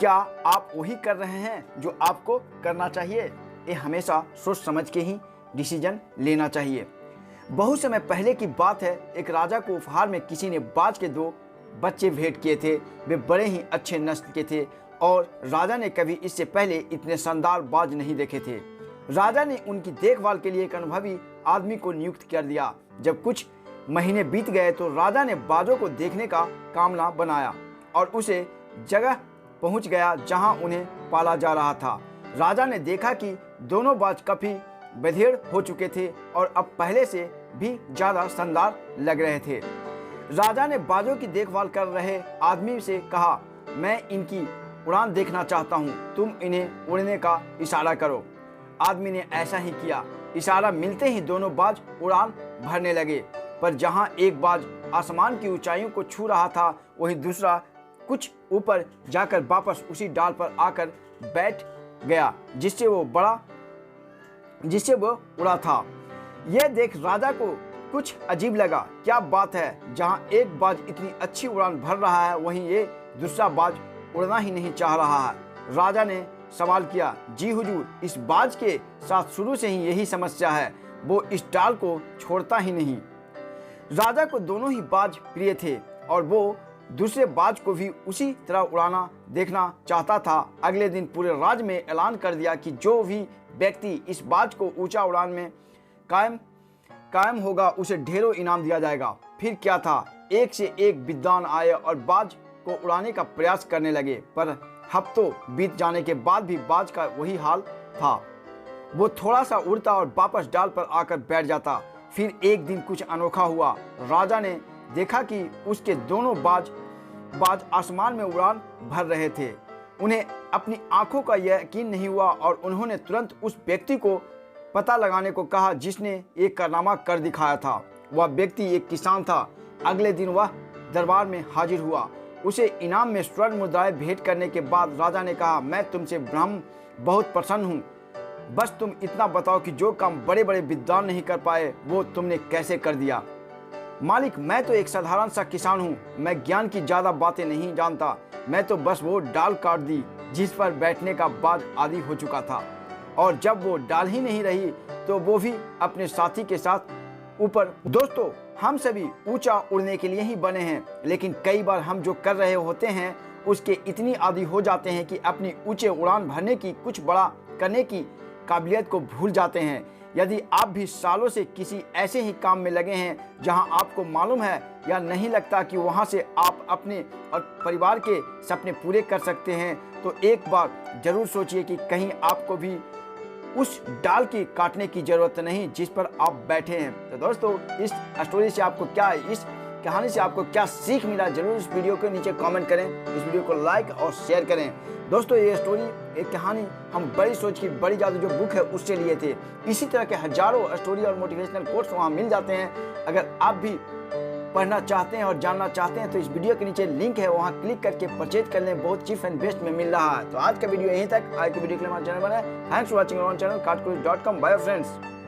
क्या आप वही कर रहे हैं जो आपको करना चाहिए? ये हमेशा सोच समझ के ही डिसीजन लेना चाहिए। बहुत समय पहले की बात है, एक राजा को उपहार में किसी ने बाज के 2 बच्चे भेंट किए थे। वे बड़े ही अच्छे नस्ल के थे और राजा ने कभी इससे पहले इतने शानदार बाज नहीं देखे थे। राजा ने उनकी देखभाल के लिए एक अनुभवी आदमी को नियुक्त कर दिया। जब कुछ महीने बीत गए तो राजा ने बाजों को देखने का कामना बनाया और उसे जगह पहुंच गया जहां उन्हें पाला जा रहा था। राजा ने देखा कि दोनों बाज काफी बधिर हो चुके थे और अब पहले से भी ज्यादा शानदार लग रहे थे। राजा ने बाजों की देखभाल कर रहे आदमी से कहा, मैं इनकी उड़ान देखना चाहता हूँ, तुम इन्हें उड़ने का इशारा करो। आदमी ने ऐसा ही किया। इशारा मिलते ही दोनों बाज उड़ान भरने लगे, पर जहाँ एक बाज आसमान की ऊंचाइयों को छू रहा था, वहीं दूसरा कुछ ऊपर जाकर वापस उसी डाल पर आकर बैठ गया जिससे वो उड़ा था। यह देख राजा को कुछ अजीब लगा। क्या बात है, जहाँ एक बाज इतनी अच्छी उड़ान भर रहा है, वहीं ये दूसरा बाज उड़ना ही नहीं चाह रहा है। राजा ने सवाल किया, जी हुजूर, इस बाज के साथ शुरू से ही यही समस्या है, वो इस डाल को छोड़ता ही नहीं। राजा को दोनों ही बाज प्रिय थे और वो दूसरे बाज को भी उसी तरह उड़ाना देखना चाहता था। अगले दिन पूरे राज्य में ऐलान कर दिया कि जो भी व्यक्ति इस बाज को ऊंचा उड़ान में कायम होगा, उसे ढेरों इनाम दिया जाएगा। फिर क्या था, एक से एक विद्वान आए और बाज को उड़ाने का प्रयास करने लगे, पर हफ्तों बीत जाने के बाद भी बाज का वही हाल था। वो थोड़ा सा उड़ता और वापस डाल पर आकर बैठ जाता। फिर एक दिन कुछ अनोखा हुआ। राजा ने देखा कि उसके दोनों बाज आसमान में उड़ान भर रहे थे। उन्हें अपनी आंखों का यकीन नहीं हुआ और उन्होंने तुरंत उस व्यक्ति को पता लगाने को कहा जिसने एक कारनामा कर दिखाया था। वह व्यक्ति एक किसान था। अगले दिन वह दरबार में हाजिर हुआ। उसे इनाम में स्वर्ण मुद्राएं भेंट करने के बाद राजा ने कहा, मैं तुमसे ब्रह्म बहुत प्रसन्न हूँ। बस तुम इतना बताओ कि जो काम बड़े बड़े विद्वान नहीं कर पाए, वो तुमने कैसे कर दिया। मालिक, मैं तो एक साधारण सा किसान हूँ, मैं ज्ञान की ज़्यादा बातें नहीं जानता। मैं तो बस वो डाल काट दी जिस पर बैठने का बाज आदी हो चुका था, और जब वो डाल ही नहीं रही तो वो भी अपने साथी के साथ ऊपर। दोस्तों, हम सभी ऊंचा उड़ने के लिए ही बने हैं, लेकिन कई बार हम जो कर रहे होते हैं उसके इतनी आदी हो जाते हैं कि अपनी ऊंचे उड़ान भरने की, कुछ बड़ा करने की काबिलियत को भूल जाते हैं। यदि आप भी सालों से किसी ऐसे ही काम में लगे हैं जहां आपको मालूम है या नहीं लगता कि वहां से आप अपने और परिवार के सपने पूरे कर सकते हैं, तो एक बार जरूर सोचिए कि कहीं आपको भी उस डाल की काटने की जरूरत नहीं जिस पर आप बैठे हैं। तो दोस्तों, इस स्टोरी से आपको क्या, इस कहानी से आपको क्या सीख मिला, जरूर इस वीडियो के नीचे कमेंट करें। इस वीडियो को लाइक और शेयर करें। दोस्तों, ये स्टोरी, एक कहानी हम बड़ी सोच की बड़ी जादू जो बुक है उससे लिए थे। इसी तरह के हजारों स्टोरी और मोटिवेशनल कोट्स वहाँ मिल जाते हैं। अगर आप भी पढ़ना चाहते हैं और जानना चाहते हैं तो इस वीडियो के नीचे लिंक है, वहाँ क्लिक करके परचेज कर लें। बहुत चीप एंड बेस्ट में मिल रहा है। तो आज का वीडियो यहीं तक। आज के वीडियो के लिए हमारा चैनल बनाए। Thanks for watching on channel katkurus.com। Bye friends.